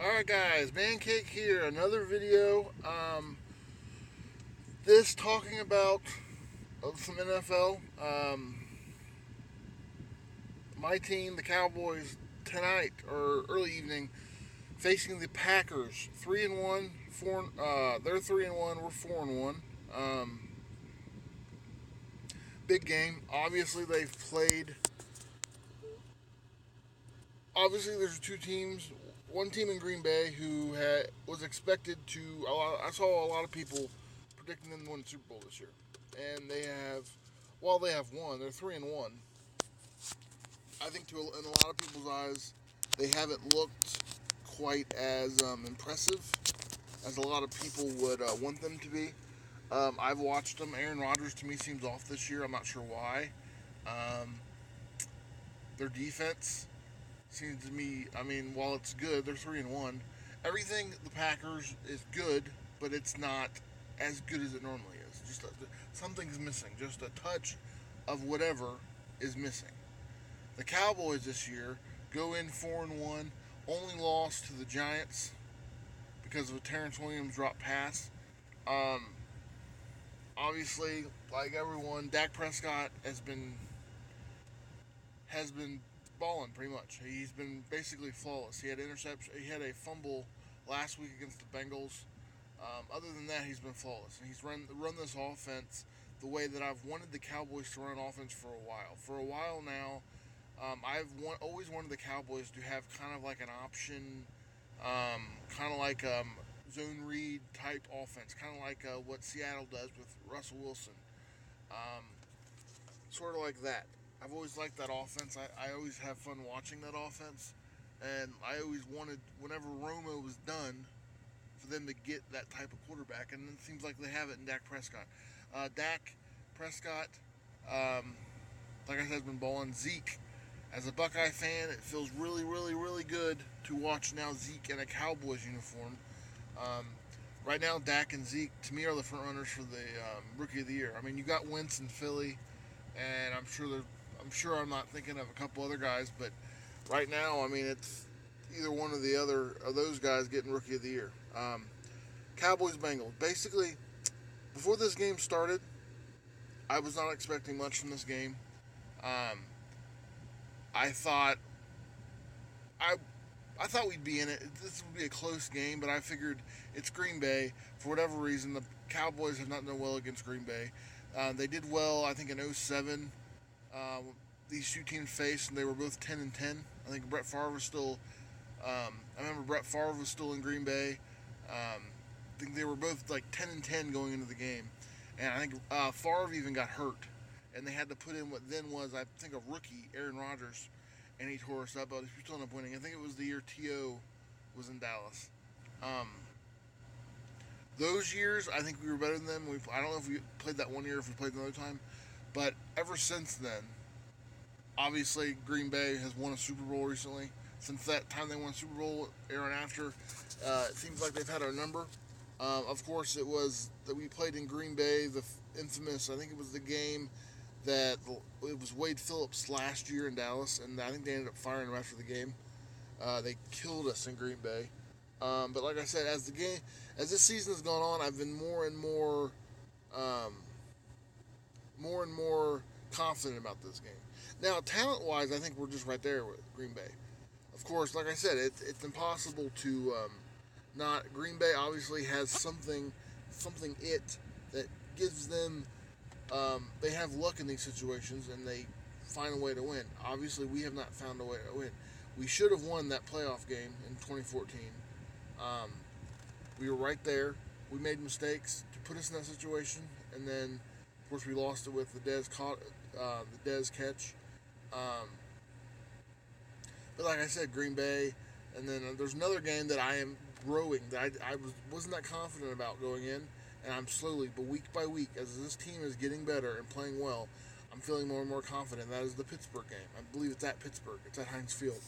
Alright guys, Mancake here, another video. This talking about some NFL. My team, the Cowboys, tonight or early evening, facing the Packers. 3-1, they're 3-1, we're 4-1. Big game. Obviously, they've played. Obviously, there's two teams. One team in Green Bay who was expected to. I saw a lot of people predicting them to win the Super Bowl this year, and they have. While they have won, they're 3-1. I think in a lot of people's eyes, they haven't looked quite as impressive as a lot of people would want them to be. I've watched them. Aaron Rodgers to me seems off this year. I'm not sure why. Um, their defense seems to me. I mean, while it's good, they're 3-1. Everything the Packers is good, but it's not as good as it normally is. Something's missing. Just a touch of whatever is missing. The Cowboys this year go in 4-1. Only lost to the Giants because of a Terrence Williams drop pass. Um, Obviously, like everyone, Dak Prescott has been balling pretty much. He's been basically flawless. He had interception. He had a fumble last week against the Bengals. Other than that, he's been flawless, and he's run this offense the way that I've wanted the Cowboys to run offense for a while. For a while now, always wanted the Cowboys to have kind of like an option, kind of like zone read type offense, kind of like what Seattle does with Russell Wilson. Um, Sort of like that. I've always liked that offense. I always have fun watching that offense. And I always wanted, whenever Romo was done, for them to get that type of quarterback. And it seems like they have it in Dak Prescott. Dak Prescott, like I said, has been balling. Zeke, as a Buckeye fan, it feels really, really, really good to watch now Zeke in a Cowboys uniform. Um, right now, Dak and Zeke, to me, are the front runners for the Rookie of the Year. I mean, you got Wentz in Philly, and I'm sure I'm not thinking of a couple other guys, but right now, I mean, it's either one or the other of those guys getting Rookie of the Year. Cowboys Bengals. Basically, before this game started, I was not expecting much from this game. Um, I thought I I thought we'd be in it. This would be a close game, but I figured it's Green Bay. For whatever reason, the Cowboys have not done well against Green Bay. They did well, I think, in '07. These two teams faced, and they were both 10-10. I think Brett Favre was still. I remember Brett Favre was still in Green Bay. I think they were both like 10-10 going into the game, and I think Favre even got hurt, and they had to put in what then was, I think, a rookie, Aaron Rodgers, and he tore us up. But he still ended up winning. I think it was the year T.O. was in Dallas. Um, those years, I think we were better than them. I don't know if we played that one year, if we played another time, but ever since then, obviously Green Bay has won a Super Bowl recently. Since that time they won a Super Bowl, Aaron after, it seems like they've had our number. Of course, it was that we played in Green Bay, the infamous. I think it was the game that it was Wade Phillips last year in Dallas, and I think they ended up firing him after the game. They killed us in Green Bay. But like I said, as this season has gone on, I've been um, more and more confident about this game. Now, talent-wise, I think we're just right there with Green Bay. Of course, like I said, it's impossible to not. Green Bay obviously has something that gives them. They have luck in these situations, and they find a way to win. Obviously, we have not found a way to win. We should have won that playoff game in 2014. Um, we were right there. We made mistakes to put us in that situation, and then, of course, we lost it with the Dez catch. Um, but like I said, Green Bay, and then there's another game that I am growing that I wasn't that confident about going in, and I'm slowly, but week by week, as this team is getting better and playing well, I'm feeling more and more confident. That is the Pittsburgh game. I believe it's at Pittsburgh. It's at Heinz Field.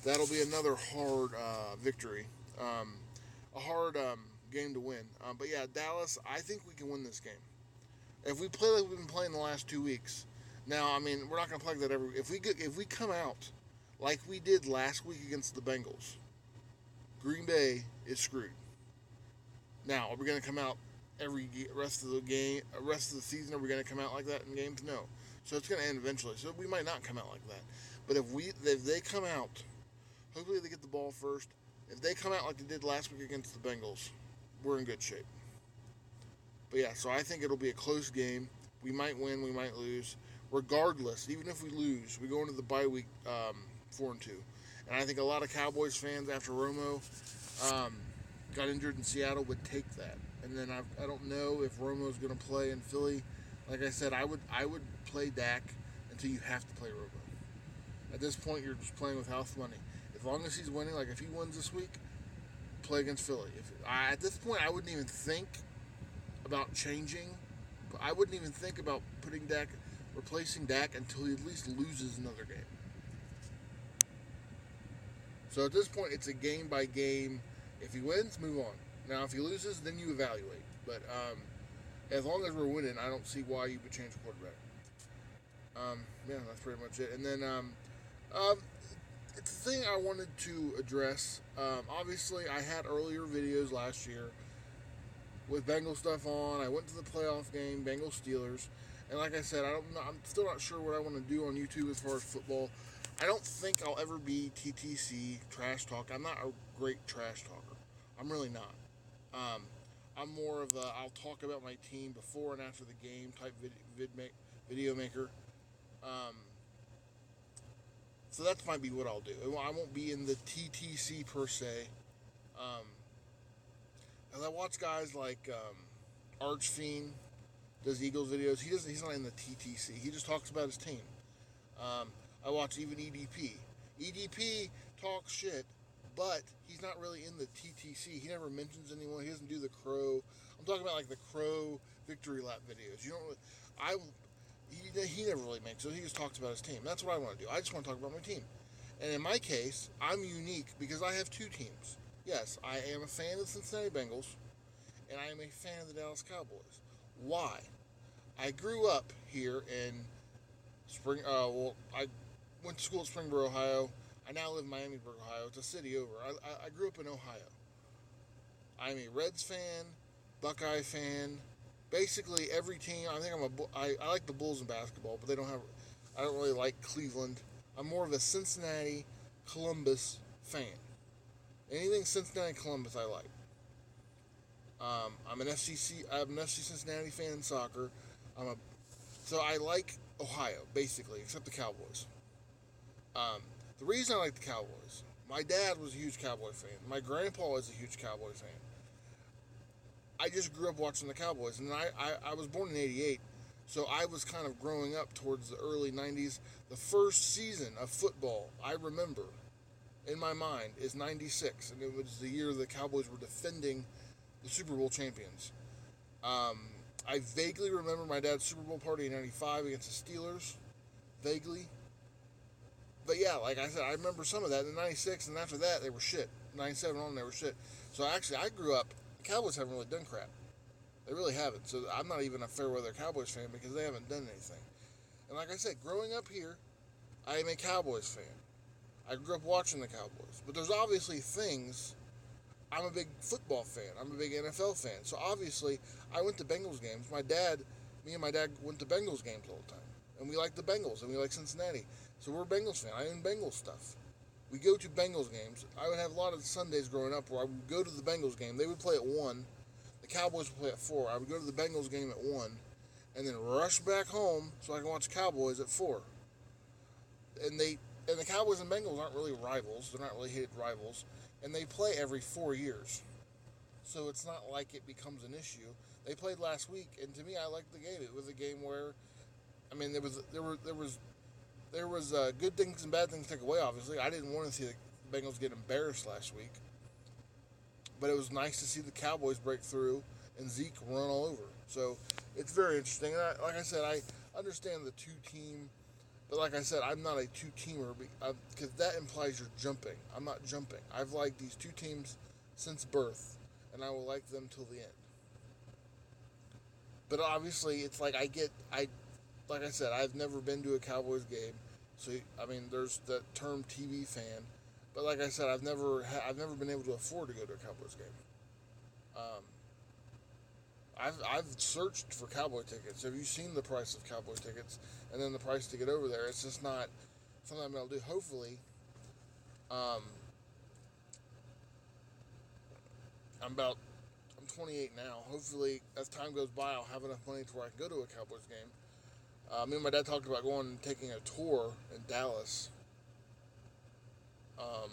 That'll be another hard victory, a hard game to win. But yeah, Dallas, I think we can win this game. If we play like we've been playing the last 2 weeks, now I mean we're not going to play like that every. If we come out like we did last week against the Bengals, Green Bay is screwed. Now, are we going to come out every rest of the season? Are we going to come out like that in games? No. So it's going to end eventually. So we might not come out like that. But if they come out, hopefully they get the ball first. If they come out like they did last week against the Bengals, we're in good shape. But yeah, so I think it'll be a close game. We might win, we might lose. Regardless, even if we lose, we go into the bye week 4-2. And I think a lot of Cowboys fans after Romo got injured in Seattle would take that. And then I don't know if Romo's going to play in Philly. Like I said, I would play Dak until you have to play Romo. At this point, you're just playing with house money. As long as he's winning, like if he wins this week, play against Philly. At this point, I wouldn't even think about changing. I wouldn't even think about replacing Dak until he at least loses another game. So at this point, it's a game by game. If he wins, move on. Now, if he loses, then you evaluate. But as long as we're winning, I don't see why you would change quarterback. Yeah, that's pretty much it. And then it's the thing I wanted to address. Obviously, I had earlier videos last year with Bengals stuff on. I went to the playoff game, Bengals Steelers, and like I said, I'm still not sure what I want to do on YouTube as far as football. I don't think I'll ever be TTC trash talk. I'm not a great trash talker. I'm really not. I'm more of a I'll talk about my team before and after the game type video maker. So that might be what I'll do. I won't be in the TTC per se. As I watch guys like Archfiend does Eagles videos. He's not in the TTC. He just talks about his team. I watch even EDP. EDP talks shit, but he's not really in the TTC. He never mentions anyone. He doesn't do the Crow. I'm talking about like the Crow victory lap videos. He never really makes. So he just talks about his team. That's what I want to do. I just want to talk about my team. And in my case, I'm unique because I have two teams. Yes, I am a fan of the Cincinnati Bengals, and I am a fan of the Dallas Cowboys. Why? I grew up here in I went to school at Springboro, Ohio. I now live in Miamisburg, Ohio. It's a city over. I grew up in Ohio. I'm a Reds fan, Buckeye fan. Basically, every team. I think I like the Bulls in basketball, but I don't really like Cleveland. I'm more of a Cincinnati, Columbus fan. Anything Cincinnati, Columbus, I like. I'm an FC Cincinnati fan in soccer. So I like Ohio, basically, except the Cowboys. The reason I like the Cowboys, my dad was a huge Cowboy fan. My grandpa is a huge Cowboy fan. I just grew up watching the Cowboys, and I was born in 88, so I was kind of growing up towards the early 90s. The first season of football I remember in my mind is 96, and it was the year the Cowboys were defending the Super Bowl champions. I vaguely remember my dad's Super Bowl party in 95 against the Steelers. Vaguely. But yeah, like I said, I remember some of that. In 96, and after that, they were shit. 97 on, they were shit. So actually, I grew up, the Cowboys haven't really done crap. They really haven't. So I'm not even a fair weather Cowboys fan because they haven't done anything. And like I said, growing up here, I am a Cowboys fan. I grew up watching the Cowboys. But there's obviously things. I'm a big football fan. I'm a big NFL fan. So obviously, I went to Bengals games. Me and my dad went to Bengals games all the time. And we like the Bengals, and we like Cincinnati. So we're a Bengals fan. I own Bengals stuff. We go to Bengals games. I would have a lot of Sundays growing up where I would go to the Bengals game. They would play at 1. The Cowboys would play at 4. I would go to the Bengals game at 1 and then rush back home so I can watch Cowboys at 4. And the Cowboys and Bengals aren't really rivals. They're not really hated rivals. And they play every 4 years. So it's not like it becomes an issue. They played last week, and to me, I liked the game. It was a game where, I mean, there was good things and bad things to take away, obviously. I didn't want to see the Bengals get embarrassed last week. But it was nice to see the Cowboys break through and Zeke run all over. So it's very interesting. And like I said, I understand the two-team. But like I said, I'm not a two-teamer because that implies you're jumping. I'm not jumping. I've liked these two teams since birth, and I will like them till the end. But obviously, it's like like I said, I've never been to a Cowboys game. So, I mean, there's that term TV fan. But like I said, I've never been able to afford to go to a Cowboys game. Um, I've searched for Cowboy tickets. Have you seen the price of Cowboy tickets and then the price to get over there? It's just not something I'm able to do. Hopefully, um, I'm 28 now. Hopefully, as time goes by, I'll have enough money to where I can go to a Cowboys game. Me and my dad talked about going and taking a tour in Dallas um,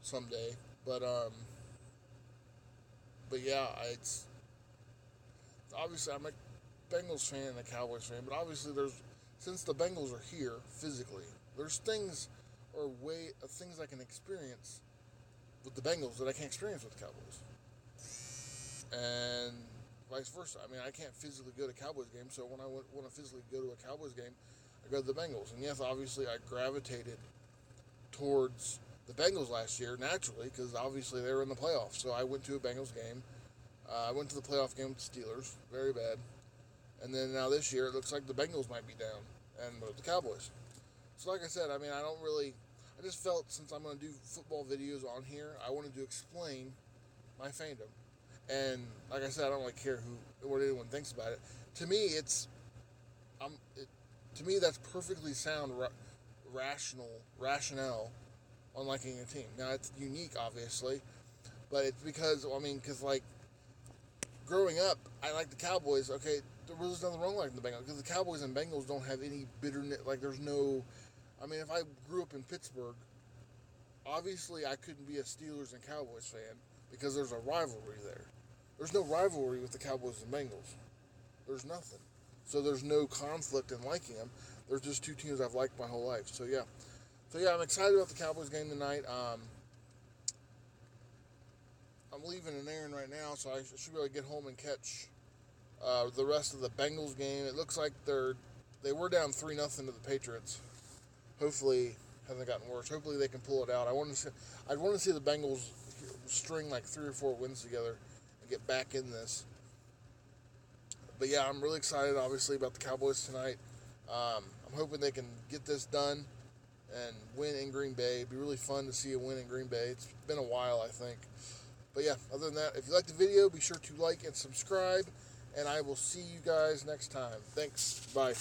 someday. But um, but yeah, it's obviously I'm a Bengals fan and a Cowboys fan. But obviously, since the Bengals are here physically, there's things I can experience with the Bengals that I can't experience with the Cowboys, and vice versa. I mean, I can't physically go to Cowboys games, so when I want to physically go to a Cowboys game, I go to the Bengals. And yes, obviously, I gravitated towards the Bengals last year naturally because obviously they were in the playoffs. So I went to a Bengals game. I went to the playoff game with the Steelers, very bad. And then now this year, it looks like the Bengals might be down and with the Cowboys. So like I said, I mean, I just felt since I'm going to do football videos on here, I wanted to explain my fandom. And like I said, I don't really care what anyone thinks about it. To me, to me that's perfectly sound, rationale on liking a team. Now it's unique, obviously, but it's because like growing up, I like the Cowboys. Okay, there was nothing wrong with liking the Bengals because the Cowboys and Bengals don't have any bitterness. Like there's no. I mean, if I grew up in Pittsburgh, obviously I couldn't be a Steelers and Cowboys fan because there's a rivalry there. There's no rivalry with the Cowboys and Bengals. There's nothing. So there's no conflict in liking them. There's just two teams I've liked my whole life. So yeah. I'm excited about the Cowboys game tonight. I'm leaving an errand right now, so I should be able to get home and catch the rest of the Bengals game. It looks like they were down 3-0 to the Patriots. Hopefully, hasn't gotten worse. Hopefully, they can pull it out. I'd want to see the Bengals string like 3 or 4 wins together and get back in this. But yeah, I'm really excited, obviously, about the Cowboys tonight. I'm hoping they can get this done and win in Green Bay. It'd be really fun to see a win in Green Bay. It's been a while, I think. But yeah, other than that, if you like the video, be sure to like and subscribe, and I will see you guys next time. Thanks. Bye.